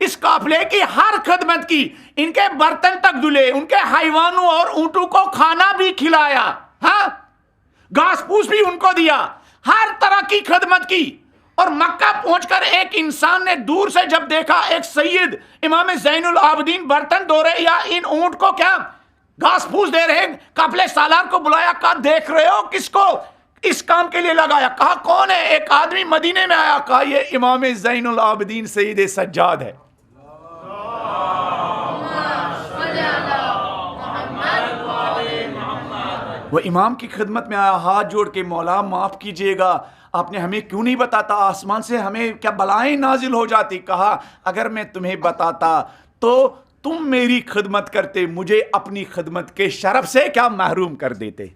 اس قافلے کی ہر خدمت کی. ان کے برتن تک دھلے، ان کے حیوانوں اور اونٹوں کو کھانا بھی کھلایا، ہاں گھاس پھوس بھی ان کو دیا، ہر طرح کی خدمت کی. اور مکہ پہنچ کر ایک انسان نے دور سے جب دیکھا ایک سید امام زین العابدین برتن دھو رہے یا ان اونٹ کو کیا گھاس پھوس دے رہے، قافلے سالار کو بلایا، کہا دیکھ رہے ہو کس کو اس کام کے لیے لگایا؟ کہا کون ہے؟ ایک آدمی مدینے میں آیا. کہا یہ امام زین العابدین سید سجاد ہے. وہ امام کی خدمت میں آیا، ہاتھ جوڑ کے مولا معاف کیجئے گا، آپ نے ہمیں کیوں نہیں بتاتا؟ آسمان سے ہمیں کیا بلائیں نازل ہو جاتی. کہا اگر میں تمہیں بتاتا تو تم میری خدمت کرتے، مجھے اپنی خدمت کے شرف سے کیا محروم کر دیتے.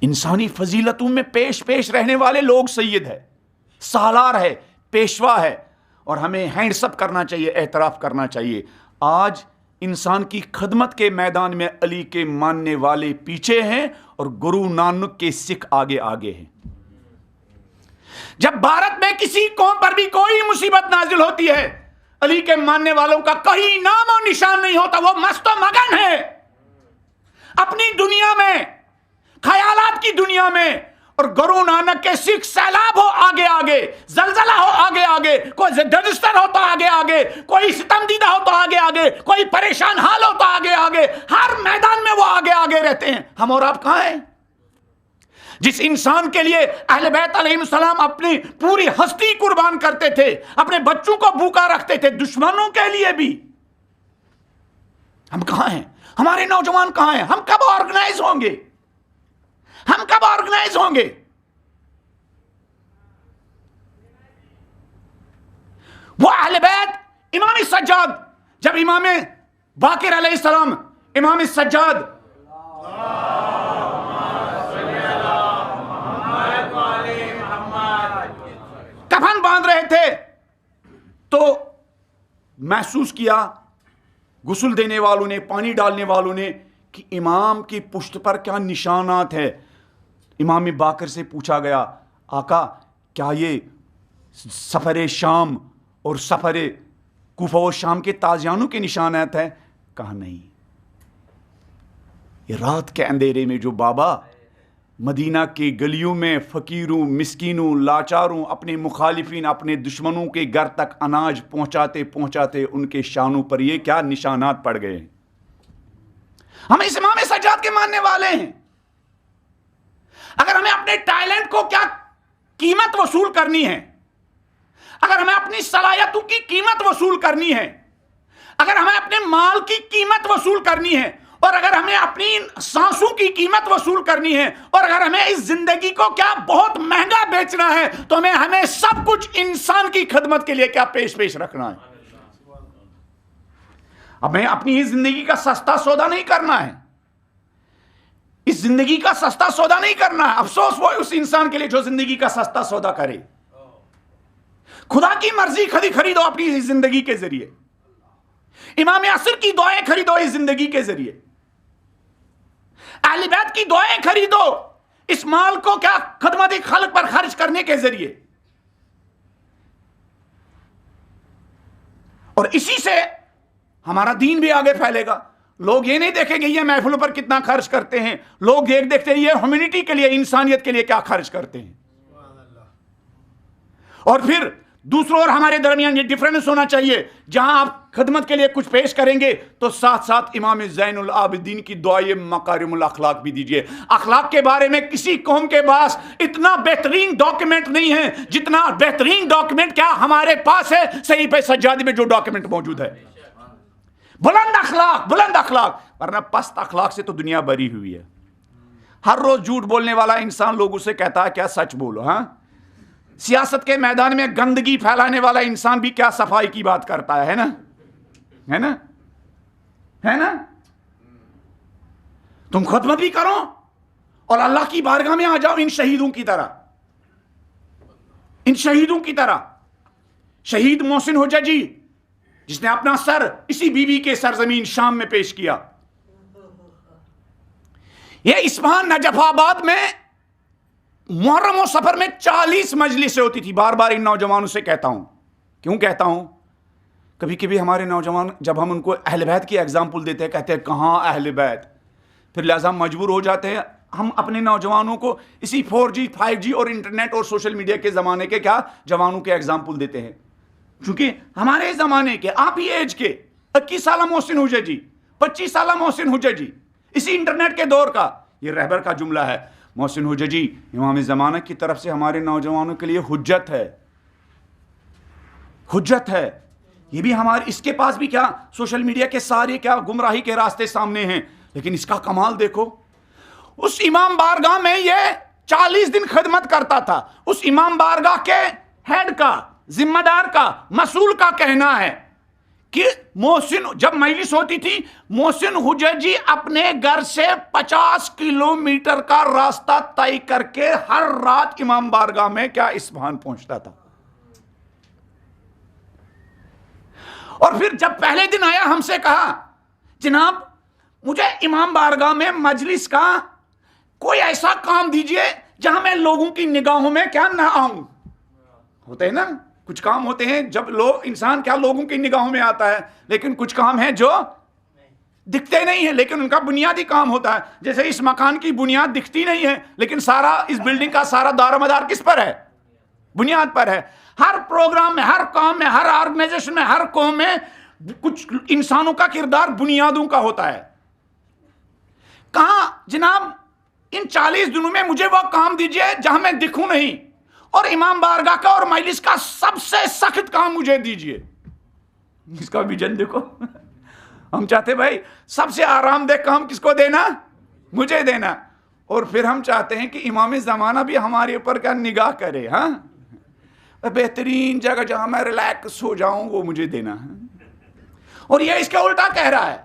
انسانی فضیلتوں میں پیش رہنے والے لوگ سید ہے، سالار ہے، پیشوا ہے، اور ہمیں ہینڈس اپ کرنا چاہیے، اعتراف کرنا چاہیے. آج انسان کی خدمت کے میدان میں علی کے ماننے والے پیچھے ہیں اور گرو نانک کے سکھ آگے آگے ہیں. جب بھارت میں کسی قوم پر بھی کوئی مصیبت نازل ہوتی ہے، علی کے ماننے والوں کا کہیں نام و نشان نہیں ہوتا. وہ مست و مگن ہے اپنی دنیا میں, خیالات کی دنیا میں. اور گرو نانک کے سکھ سیلاب ہو آگے آگے, زلزلہ ہو آگے آگے, کوئی ڈزسٹر ہو تو آگے آگے, کوئی ستم دیدہ ہو تو آگے آگے, کوئی پریشان حال ہو تو آگے آگے, ہر میدان میں وہ آگے آگے رہتے ہیں. ہم اور آپ کہاں ہیں؟ جس انسان کے لیے اہل بیت علیہ السلام اپنی پوری ہستی قربان کرتے تھے, اپنے بچوں کو بھوکا رکھتے تھے, دشمنوں کے لیے بھی, ہم کہاں ہیں؟ ہمارے نوجوان کہاں ہیں؟ ہم کب آرگنائز ہوں گے؟ ہم کب آرگنائز ہوں گے؟ وہ اہل بیت, امام سجاد, جب امام باقر علیہ السلام, امام سجاد کفن باندھ رہے تھے تو محسوس کیا غسل دینے والوں نے, پانی ڈالنے والوں نے, کہ امام کی پشت پر کیا نشانات ہے. امام باقر سے پوچھا گیا, آقا کیا یہ سفر شام اور سفر کوفہ و شام کے تازیانوں کے نشانات ہیں؟ کہا نہیں, یہ رات کے اندھیرے میں جو بابا مدینہ کی گلیوں میں فقیروں, مسکینوں, لاچاروں, اپنے مخالفین, اپنے دشمنوں کے گھر تک اناج پہنچاتے پہنچاتے ان کے شانوں پر یہ کیا نشانات پڑ گئے. ہم اس امام سجاد کے ماننے والے ہیں. اگر ہمیں اپنے ٹیلنٹ کو کیا قیمت وصول کرنی ہے, اگر ہمیں اپنی صلاحیتوں کی قیمت وصول کرنی ہے, اگر ہمیں اپنے مال کی قیمت وصول کرنی ہے, اور اگر ہمیں اپنی سانسوں کی قیمت وصول کرنی ہے, اور اگر ہمیں اس زندگی کو کیا بہت مہنگا بیچنا ہے, تو ہمیں سب کچھ انسان کی خدمت کے لیے کیا پیش رکھنا ہے. اب ہمیں اپنی اس زندگی کا سستا سودا نہیں کرنا ہے, اس زندگی کا سستا سودا نہیں کرنا ہے. افسوس وہ اس انسان کے لیے جو زندگی کا سستا سودا کرے. خدا کی مرضی خریدو اپنی اس زندگی کے ذریعے, امام عصر کی دعائیں خریدو اس زندگی کے ذریعے, اہل بیت کی دعائیں خریدو اس مال کو کیا خدمت خلق پر خرچ کرنے کے ذریعے. اور اسی سے ہمارا دین بھی آگے پھیلے گا. لوگ یہ نہیں دیکھیں گے یہ محفلوں پر کتنا خرچ کرتے ہیں, لوگ دیکھتے ہیں یہ ہیومینٹی کے لیے, انسانیت کے لیے کیا خرچ کرتے ہیں. اور پھر دوسروں اور ہمارے درمیان یہ ڈیفرنس ہونا چاہیے, جہاں آپ خدمت کے لیے کچھ پیش کریں گے تو ساتھ ساتھ امام زین العابدین کی دعائیں مکارم الاخلاق بھی دیجئے. اخلاق کے بارے میں کسی قوم کے پاس اتنا بہترین ڈاکیومنٹ نہیں ہے جتنا بہترین ڈاکیومنٹ کیا ہمارے پاس ہے صحیفہ سجادی میں جو ڈاکیومنٹ موجود ہے. بلند اخلاق, ورنہ پست اخلاق سے تو دنیا بری ہوئی ہے. ہر روز جھوٹ بولنے والا انسان لوگوں سے کہتا ہے کیا سچ بولو. ہاں, سیاست کے میدان میں گندگی پھیلانے والا انسان بھی کیا صفائی کی بات کرتا ہے نا, ہے نا, ہے نا. تم خدمت بھی کرو اور اللہ کی بارگاہ میں آ جاؤ ان شہیدوں کی طرح, ان شہیدوں کی طرح. شہید محسن حججی جس نے اپنا سر اسی بی بی کے سرزمین شام میں پیش کیا. یہ اصفہان نجف آباد میں محرم و سفر میں 40 مجلسیں ہوتی تھی. بار بار ان نوجوانوں سے کہتا ہوں, کیوں کہتا ہوں, کبھی کبھی ہمارے نوجوان جب ہم ان کو اہل بیت کی ایگزامپل دیتے ہیں کہتے ہیں کہاں اہل بیت, پھر لہذا مجبور ہو جاتے ہیں ہم اپنے نوجوانوں کو اسی 4G 5G اور انٹرنیٹ اور سوشل میڈیا کے زمانے کے کیا جوانوں کے ایگزامپل دیتے ہیں. چونکہ ہمارے زمانے کے آپ ہی ایج کے 21 سالہ محسن حججی, 25 سالہ محسن حججی, اسی انٹرنیٹ کے دور کا یہ رہبر کا جملہ ہے. محسن حججی امام زمانہ کی طرف سے ہمارے نوجوانوں کے لیے حجت ہے, حجت ہے. یہ بھی ہمارے, اس کے پاس بھی کیا سوشل میڈیا کے سارے کیا گمراہی کے راستے سامنے ہیں, لیکن اس کا کمال دیکھو. اس امام بارگاہ میں یہ 40 دن خدمت کرتا تھا. اس امام بارگاہ کے ہیڈ کا, ذمہ دار کا, مسئول کا کہنا ہے کہ محسن, جب مجلس ہوتی تھی محسن حججی اپنے گھر سے 50 کلومیٹر کا راستہ طے کر کے ہر رات امام بارگاہ میں کیا اصفہان پہنچتا تھا. اور پھر جب پہلے دن آیا ہم سے کہا جناب مجھے امام بارگاہ میں مجلس کا کوئی ایسا کام دیجئے جہاں میں لوگوں کی نگاہوں میں کیا نہ آؤں. ہوتے ہیں نا کچھ کام ہوتے ہیں جب لوگ انسان کیا لوگوں کی نگاہوں میں آتا ہے، لیکن کچھ کام ہیں جو دکھتے نہیں ہیں لیکن ان کا بنیادی کام ہوتا ہے. جیسے اس مکان کی بنیاد دکھتی نہیں ہے لیکن سارا اس بلڈنگ کا سارا دار و مدار کس پر ہے؟ بنیاد پر ہے. ہر پروگرام میں، ہر کام میں، ہر آرگنائزیشن میں، ہر قوم میں کچھ انسانوں کا کردار بنیادوں کا ہوتا ہے. کہاں جناب ان 40 دنوں میں مجھے وہ کام دیجئے جہاں میں دکھوں نہیں، اور امام بارگاہ کا اور مجلس کا سب سے سخت کام مجھے دیجئے. اس کا ویژن دیکھو. ہم چاہتے بھائی سب سے آرام دہ کام کس کو دینا؟ مجھے دینا. اور پھر ہم چاہتے ہیں کہ امام زمانہ بھی ہمارے اوپر کا نگاہ کرے. ہاں بہترین جگہ جہاں میں ریلیکس ہو جاؤں وہ مجھے دینا ہے. اور یہ اس کے الٹا کہہ رہا ہے.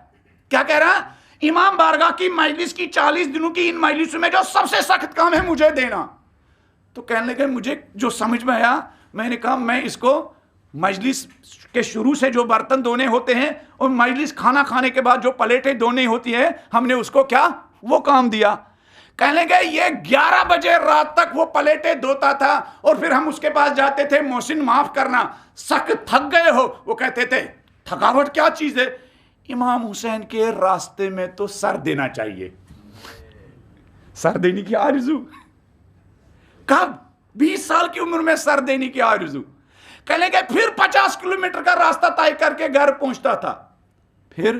کیا کہہ رہا ہے؟ امام بارگاہ کی مجلس کی 40 دنوں کی ان مجلسوں میں جو سب سے سخت کام ہے مجھے دینا. تو کہنے لگے مجھے جو سمجھ میں آیا، میں نے کہا میں اس کو مجلس کے شروع سے جو برتن دھونے ہوتے ہیں اور مجلس کھانا کھانے کے بعد جو پلیٹیں دھونی ہوتی ہیں، ہم نے اس کو کیا وہ کام دیا. کہنے لگے یہ 11 بجے رات تک وہ پلیٹیں دھوتا تھا اور پھر ہم اس کے پاس جاتے تھے، محسن معاف کرنا سخت تھک گئے ہو. وہ کہتے تھے تھکاوٹ کیا چیز ہے؟ امام حسین کے راستے میں تو سر دینا چاہیے. سر دینے کی آرزو کب؟ 20 سال کی عمر میں سر دینے کی آرزو. کہنے کہ پھر 50 کلومیٹر کا راستہ طے کر کے گھر پہنچتا تھا. پھر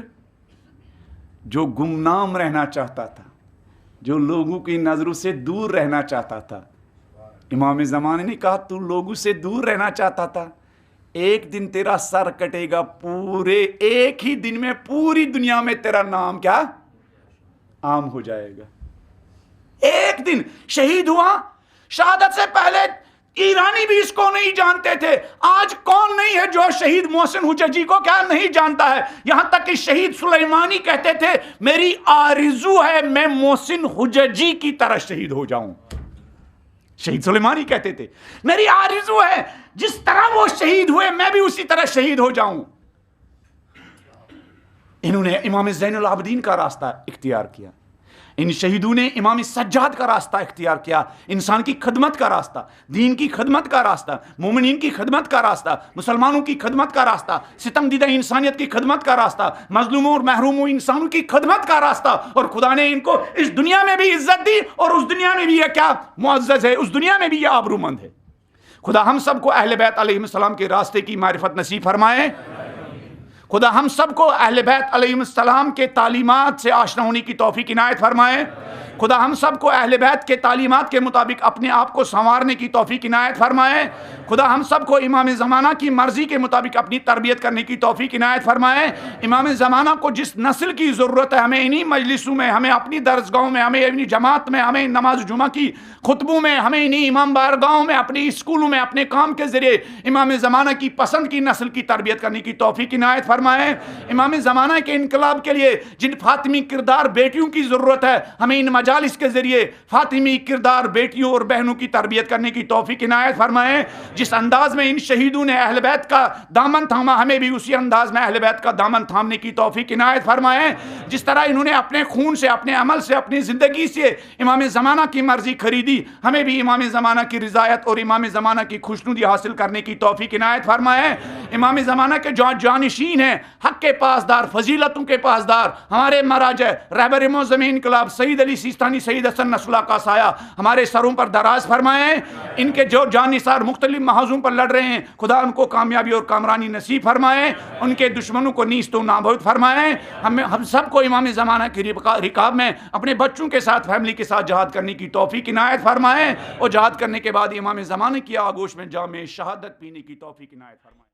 جو گمنام رہنا چاہتا تھا، جو لوگوں کی نظروں سے دور رہنا چاہتا تھا، امام زمانے نے کہا تو لوگوں سے دور رہنا چاہتا تھا، ایک دن تیرا سر کٹے گا، پورے ایک ہی دن میں پوری دنیا میں تیرا نام کیا عام ہو جائے گا. ایک دن شہید ہوا. شہادت سے پہلے ایرانی بھی اس کو نہیں جانتے تھے. آج کون نہیں ہے جو شہید محسن حججی کو کیا نہیں جانتا ہے؟ یہاں تک کہ شہید سلیمانی کہتے تھے میری آرزو ہے میں محسن حججی کی طرح شہید ہو جاؤں. شہید سلیمانی کہتے تھے میری آرزو ہے جس طرح وہ شہید ہوئے میں بھی اسی طرح شہید ہو جاؤں. انہوں نے امام زین العابدین کا راستہ اختیار کیا. ان شہیدوں نے امام سجاد کا راستہ اختیار کیا. انسان کی خدمت کا راستہ، دین کی خدمت کا راستہ، مومنین کی خدمت کا راستہ، مسلمانوں کی خدمت کا راستہ، ستم دیدہ انسانیت کی خدمت کا راستہ، مظلوموں اور محروموں انسانوں کی خدمت کا راستہ. اور خدا نے ان کو اس دنیا میں بھی عزت دی اور اس دنیا میں بھی یہ کیا معزز ہے، اس دنیا میں بھی یہ آبرومند ہے. خدا ہم سب کو اہل بیت علیہ السلام کے راستے کی معرفت نصیب فرمائے. خدا ہم سب کو اہل بیت علیہ السلام کے تعلیمات سے آشنا ہونے کی توفیق عنایت فرمائے. خدا ہم سب کو اہل بیت کے تعلیمات کے مطابق اپنے آپ کو سنوارنے کی توفیق عنایت فرمائے. خدا ہم سب کو امام زمانہ کی مرضی کے مطابق اپنی تربیت کرنے کی توفیق عنایت فرمائے. امام زمانہ کو جس نسل کی ضرورت ہے، ہمیں انہی مجلسوں میں، ہمیں اپنی درسگاہوں میں، ہمیں اپنی جماعت میں، ہمیں نماز جمعہ کی خطبوں میں، ہمیں انہی امام بارگاہوں میں، اپنے اسکولوں میں، اپنے کام کے ذریعے امام زمانہ کی پسند کی نسل کی تربیت کرنے کی توفیق عنایت فرمائے. امام زمانہ کے انقلاب کے لیے جن فاطمی کردار بیٹیوں کی ضرورت ہے، ہمیں ان مجالس کے ذریعے فاطمی کردار بیٹیوں اور بہنوں کی تربیت کرنے کی توفیق عنایت فرمائے. جس انداز میں ان شہیدوں نے اہل بیت کا دامن تھاما، ہمیں بھی اسی انداز میں اہل بیت کا دامن تھامنے کی توفیق عنایت فرمائے. جس طرح انہوں نے اپنے خون سے، اپنے عمل سے، اپنی زندگی سے امام زمانہ کی مرضی خریدی، ہمیں بھی امام زمانہ کی رضایت اور امام زمانہ کی خوشنودی حاصل کرنے کی توفیق عنایت فرمائے. امام زمانہ کے جو جانشین ہیں، حق کے پاسدار، فضیلتوں کے پاسدار، ہمارے مراجع رہبر معظم انقلاب سید علی سیستانی، سید حسن نصر اللہ کا سایہ ہمارے سروں پر دراز فرمائے. ان کے جو جانثار مختلف محاذوں پر لڑ رہے ہیں، خدا ان کو کامیابی اور کامرانی نصیب فرمائے. ان کے دشمنوں کو نیست و نابود فرمائے. ہم سب کو امام زمانہ کی رکاب میں اپنے بچوں کے ساتھ، فیملی کے ساتھ جہاد کرنے کی توفیق عنایت فرمائے. اور جہاد کرنے کے بعد امام زمانہ کی آغوش میں جام شہادت پینے کی توفیق عنایت فرمائے.